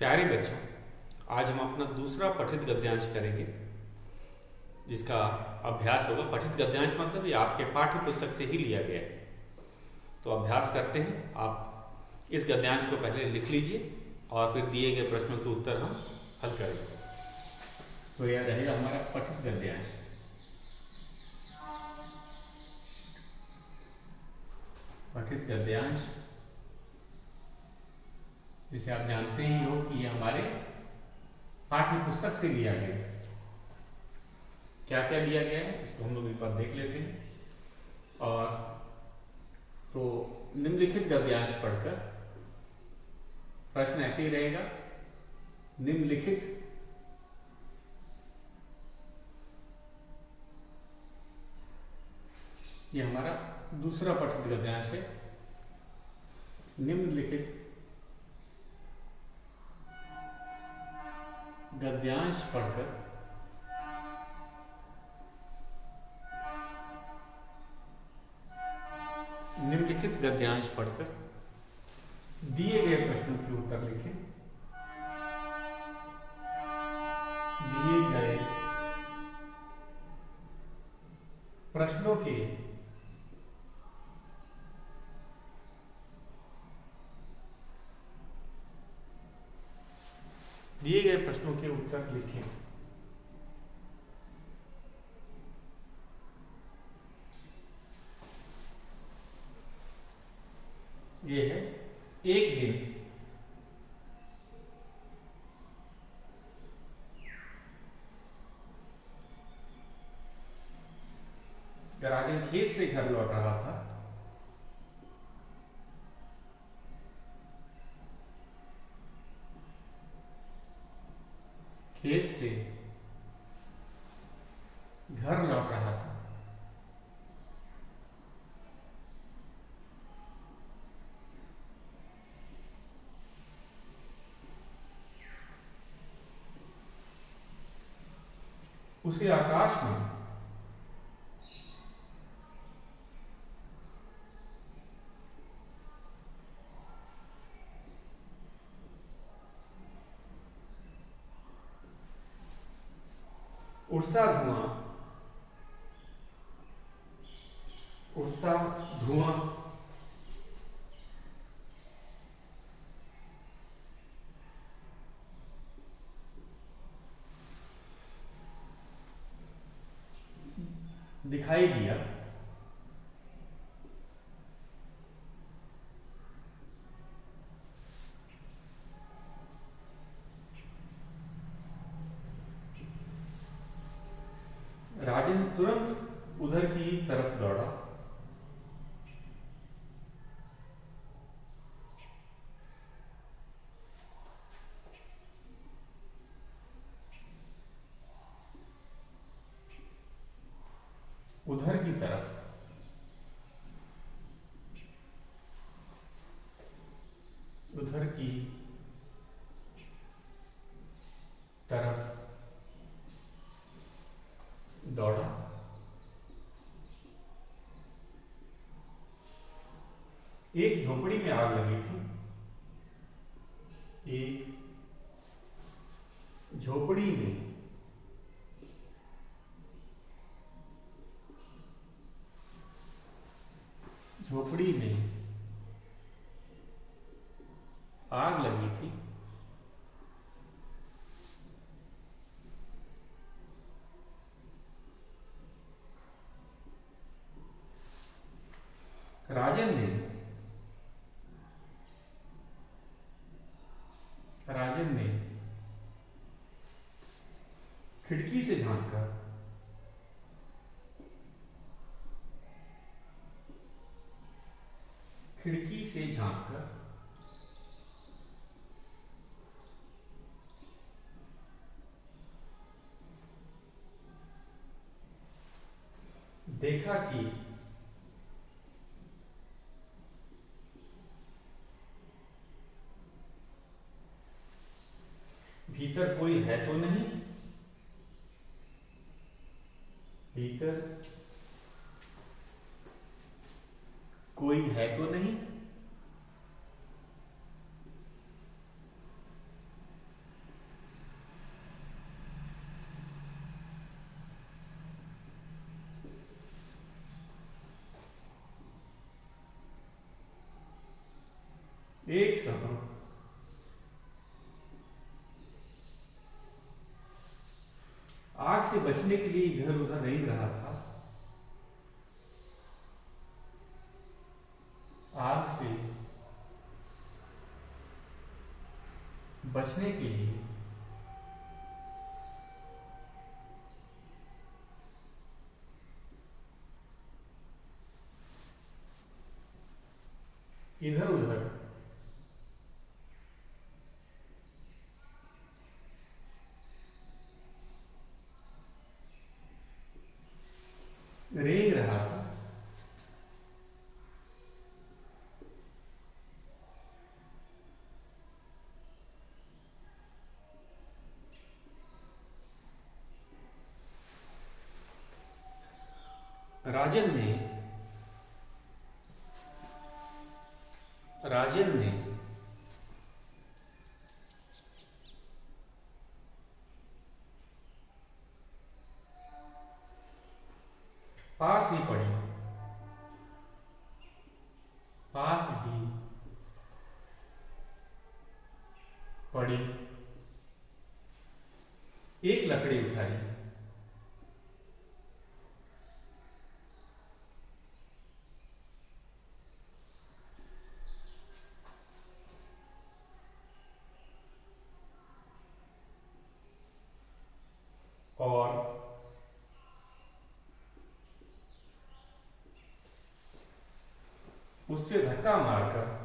प्यारे बच्चों, आज हम अपना दूसरा पठित गद्यांश करेंगे जिसका अभ्यास होगा। पठित गद्यांश मतलब ये आपके पाठ्य पुस्तक से ही लिया गया है। तो अभ्यास करते हैं। आप इस गद्यांश को पहले लिख लीजिए और फिर दिए गए प्रश्नों के उत्तर हम हल करेंगे। तो यह रहेगा हमारा पठित गद्यांश। पठित गद्यांश जिसे आप जानते ही हो कि ये हमारे पाठ्य पुस्तक से लिया गया है। क्या क्या लिया गया है इसको हम लोग एक बार देख लेते हैं। और तो निम्नलिखित गद्यांश पढ़कर प्रश्न ऐसे ही रहेगा। निम्नलिखित ये हमारा दूसरा पठित गद्यांश है। निम्नलिखित गद्यांश पढ़कर दिए गए प्रश्नों के उत्तर लिखें। दिए गए प्रश्नों के उत्तर लिखें। ये है एक दिन राजन खेत से घर लौट रहा था। खेत से घर लौट रहा था। उसे आकाश में उड़ता धुआं दिखाई दिया। राजन तुरंत उधर की तरफ दौड़ा। उधर की तरफ दौड़ा। एक झोपड़ी में आग लगी थी। एक झोपड़ी में आग लगी थी। राजन ने खिड़की से झांककर देखा कि भीतर कोई है तो नहीं। से बचने के लिए इधर उधर रेंग रहा था। आग से बचने के लिए इधर उधर रेंग रहा था। राजन ने पास ही पड़ी, पास ही पड़ी एक लकड़ी उठाई और उससे धक्का मारकर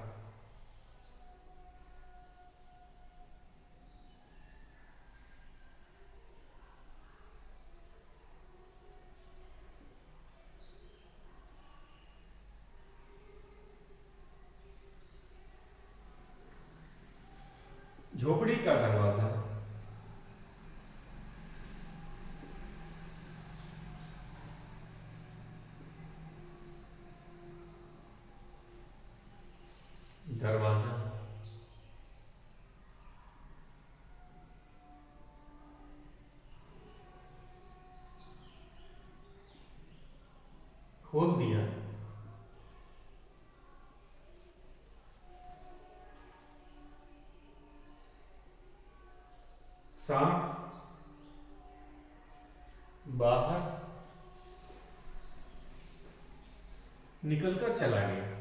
झोपड़ी का दरवाजा खोल दिया। सांप बाहर निकलकर चला गया।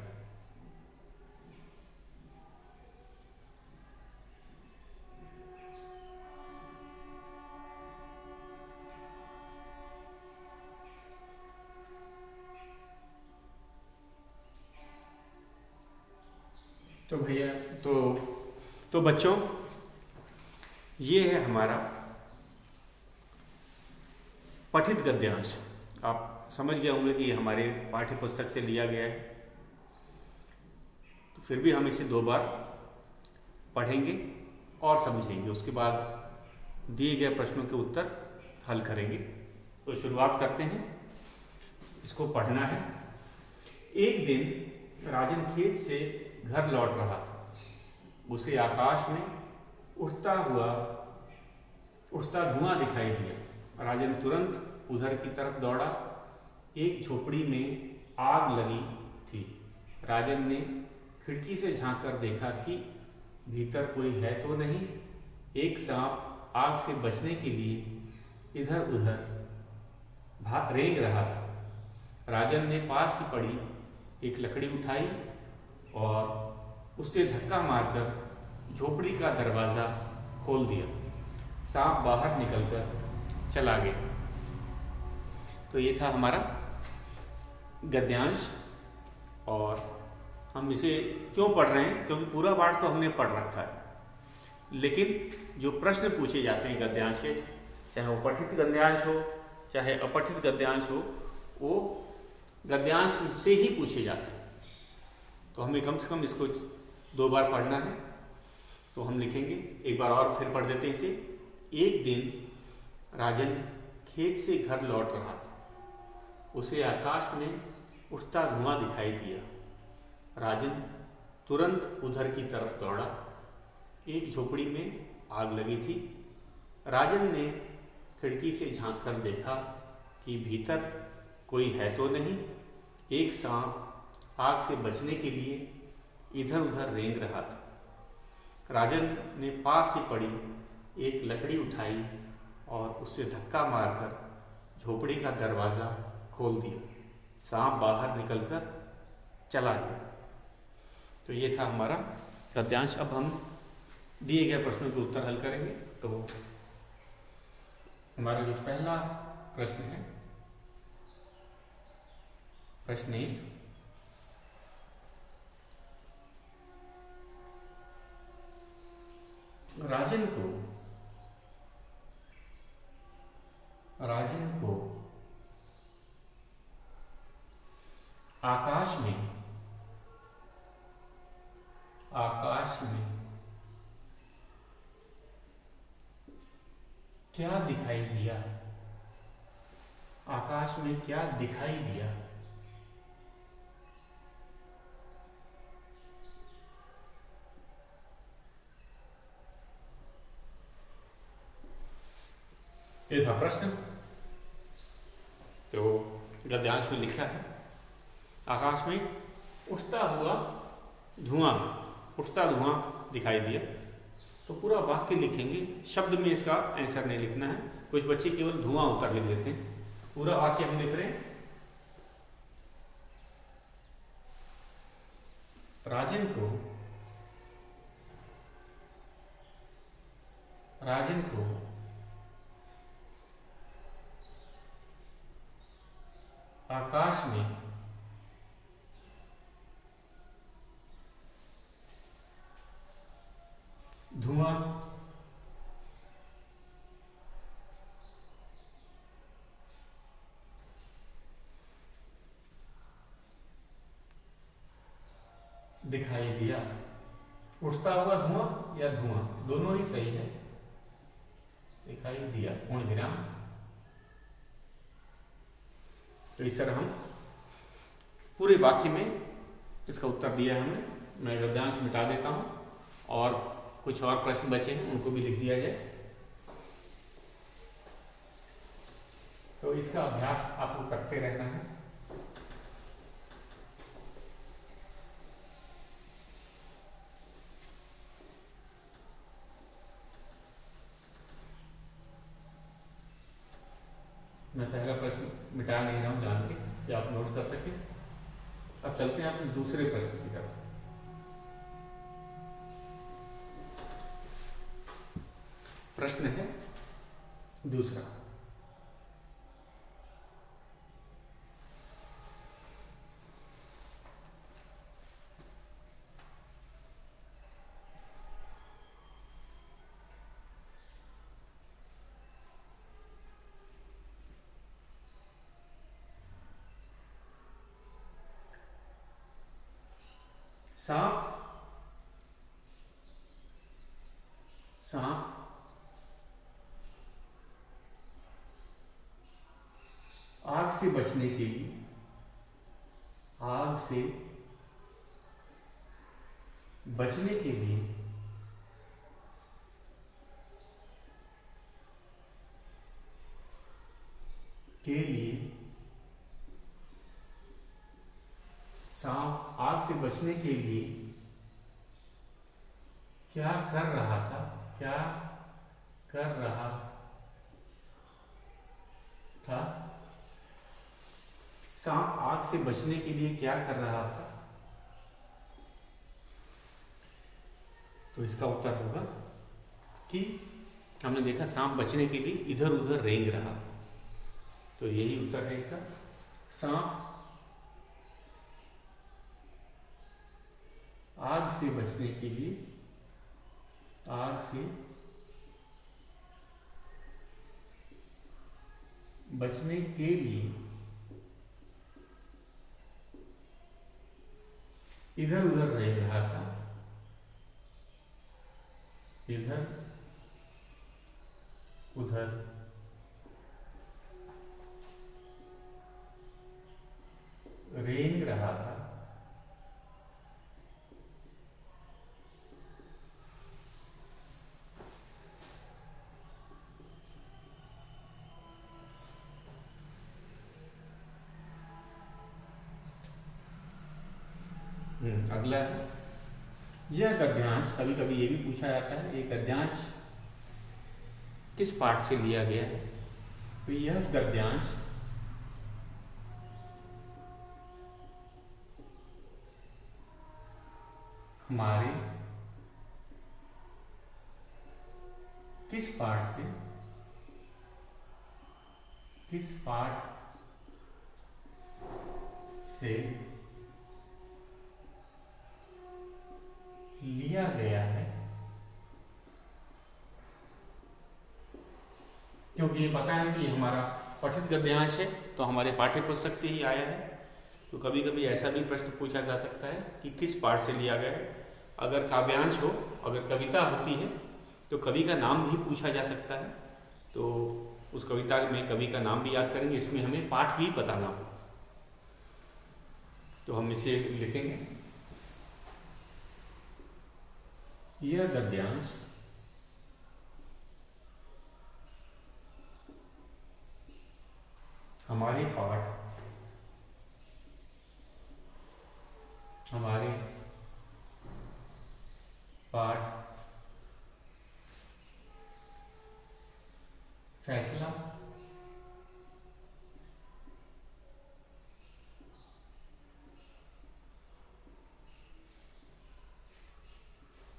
तो भैया तो बच्चों, ये है हमारा पठित गद्यांश। आप समझ गए होंगे कि हमारे पाठ्य पुस्तक से लिया गया है, तो फिर भी हम इसे 2 बार पढ़ेंगे और समझेंगे। उसके बाद दिए गए प्रश्नों के उत्तर हल करेंगे। तो शुरुआत करते हैं। इसको पढ़ना है। एक दिन राजन खेत से घर लौट रहा था। उसे आकाश में उठता धुआं दिखाई दिया। राजन तुरंत उधर की तरफ दौड़ा। एक झोपड़ी में आग लगी थी। राजन ने खिड़की से झांककर देखा कि भीतर कोई है तो नहीं। एक सांप आग से बचने के लिए इधर उधर रेंग रहा था। राजन ने पास ही पड़ी एक लकड़ी उठाई और उससे धक्का मारकर झोपड़ी का दरवाजा खोल दिया। सांप बाहर निकलकर चला गया। तो ये था हमारा गद्यांश। और हम इसे क्यों पढ़ रहे हैं? क्योंकि पूरा पाठ तो हमने पढ़ रखा है, लेकिन जो प्रश्न पूछे जाते हैं गद्यांश के, चाहे वो पठित गद्यांश हो चाहे अपठित गद्यांश हो, वो गद्यांश से ही पूछे जाते हैं। तो हमें कम से कम इसको 2 बार पढ़ना है। तो हम लिखेंगे, एक बार और फिर पढ़ देते हैं इसे। एक दिन राजन खेत से घर लौट रहा था। उसे आकाश में उठता धुआं दिखाई दिया। राजन तुरंत उधर की तरफ दौड़ा। एक झोपड़ी में आग लगी थी। राजन ने खिड़की से झांककर देखा कि भीतर कोई है तो नहीं। एक सांप आग से बचने के लिए इधर उधर रेंग रहा था। राजन ने पास ही पड़ी एक लकड़ी उठाई और उससे धक्का मारकर झोपड़ी का दरवाज़ा खोल दिया। सांप बाहर निकलकर चला गया। तो ये था हमारा गद्यांश। अब हम दिए गए प्रश्नों के उत्तर हल करेंगे। तो हमारा जो पहला प्रश्न है, प्रश्न 1, राजन को आकाश में क्या दिखाई दिया? आकाश में क्या दिखाई दिया? ये था प्रश्न। तो गद्यांश में लिखा है, आकाश में उठता धुआं दिखाई दिया। तो पूरा वाक्य लिखेंगे, शब्द में इसका आंसर नहीं लिखना है। कुछ बच्चे केवल धुआं उत्तर लिख देते हैं। पूरा वाक्य हम लिख रहे हैं। राजन को आकाश में धुआं दिखाई दिया। उठता हुआ धुआं या धुआं, दोनों ही सही है। दिखाई दिया, पूर्ण विराम। तो इस तरह हम पूरे वाक्य में इसका उत्तर दिया हमने। मैं गद्यांश मिटा देता हूं और कुछ और प्रश्न बचे हैं, उनको भी लिख दिया जाए। तो इसका अभ्यास आपको करते रहना है। मैं पहला प्रश्न मिटा नहीं रहा हूं जान के, कि आप नोट कर सकें। अब चलते हैं अपने दूसरे प्रश्न की तरफ। प्रश्न है दूसरा, सांप आग से बचने के लिए सांप आग से बचने के लिए क्या कर रहा था? सांप आग से बचने के लिए क्या कर रहा था? तो इसका उत्तर होगा कि हमने देखा सांप बचने के लिए इधर उधर रेंग रहा था। तो यही उत्तर है इसका। सांप आग से बचने के लिए इधर उधर रेंग रहा था। इधर उधर रेंग रहा था। अगला है, यह गद्यांश, कभी कभी ये भी पूछा जाता है, ये गद्यांश किस पाठ से लिया गया है। तो यह गद्यांश हमारे किस पाठ से लिया गया है, क्योंकि ये पता है कि हमारा पठित गद्यांश है तो हमारे पाठ्य पुस्तक से ही आया है। तो कभी कभी ऐसा भी प्रश्न पूछा जा सकता है कि किस पाठ से लिया गया है। अगर काव्यांश हो, अगर कविता होती है तो कवि का नाम भी पूछा जा सकता है। तो उस कविता में कवि का नाम भी याद करेंगे, इसमें हमें पाठ भी बताना हो। तो हम इसे लिखेंगे, यह गद्यांश हमारे पाठ फैसला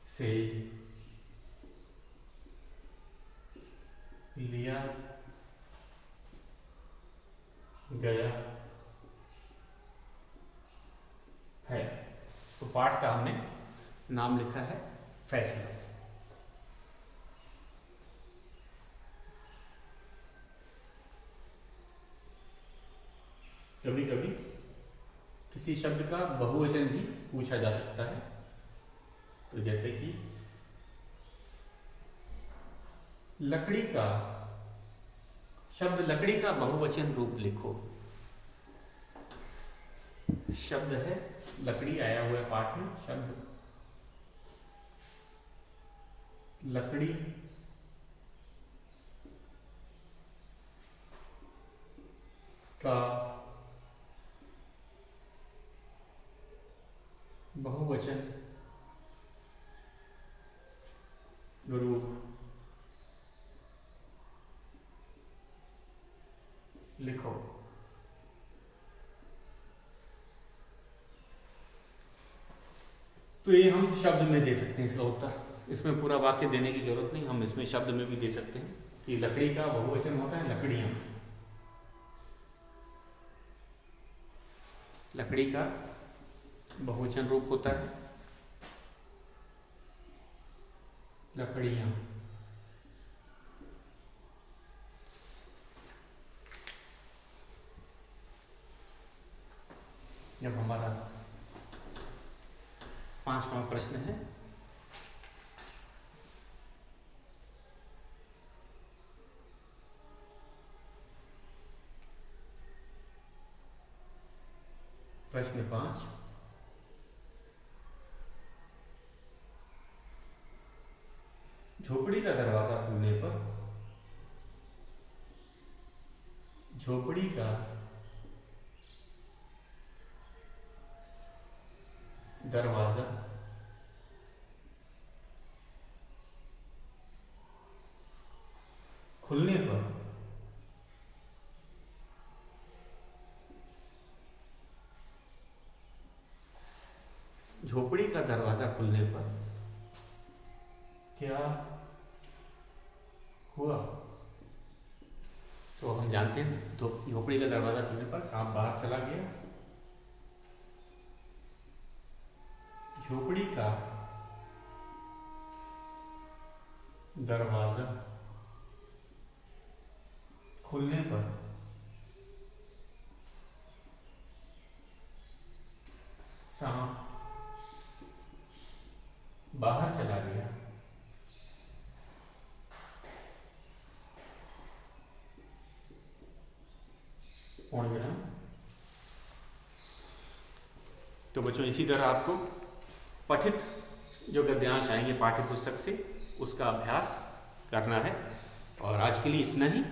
से लिया गया है। तो पाठ का हमने नाम लिखा है फैसला। कभी कभी किसी शब्द का बहुवचन भी पूछा जा सकता है। तो जैसे कि लकड़ी का शब्द, लकड़ी का बहुवचन रूप लिखो। शब्द है लकड़ी, आया हुआ है पाठ में शब्द लकड़ी का बहुवचन रूप लिखो। तो ये हम शब्द में दे सकते हैं इसका उत्तर। इसमें पूरा वाक्य देने की जरूरत नहीं, हम इसमें शब्द में भी दे सकते हैं कि लकड़ी का बहुवचन होता है लकड़ियां। लकड़ी का बहुवचन रूप होता है लकड़ियां। जब हमारा 5वां प्रश्न है, प्रश्न 5, झोपड़ी का दरवाजा खुलने पर, झोपड़ी का दरवाजा खुलने पर झोपड़ी का दरवाजा खुलने पर क्या हुआ। तो हम जानते हैं, तो झोपड़ी का दरवाजा खुलने पर सांप बाहर चला गया। झोपड़ी का दरवाजा खुलने पर सांप बाहर चला गया। पूर्ण विराम। तो बच्चों, इसी तरह आपको पठित जो गद्यांश आएंगे पाठ्य पुस्तक से, उसका अभ्यास करना है। और आज के लिए इतना ही।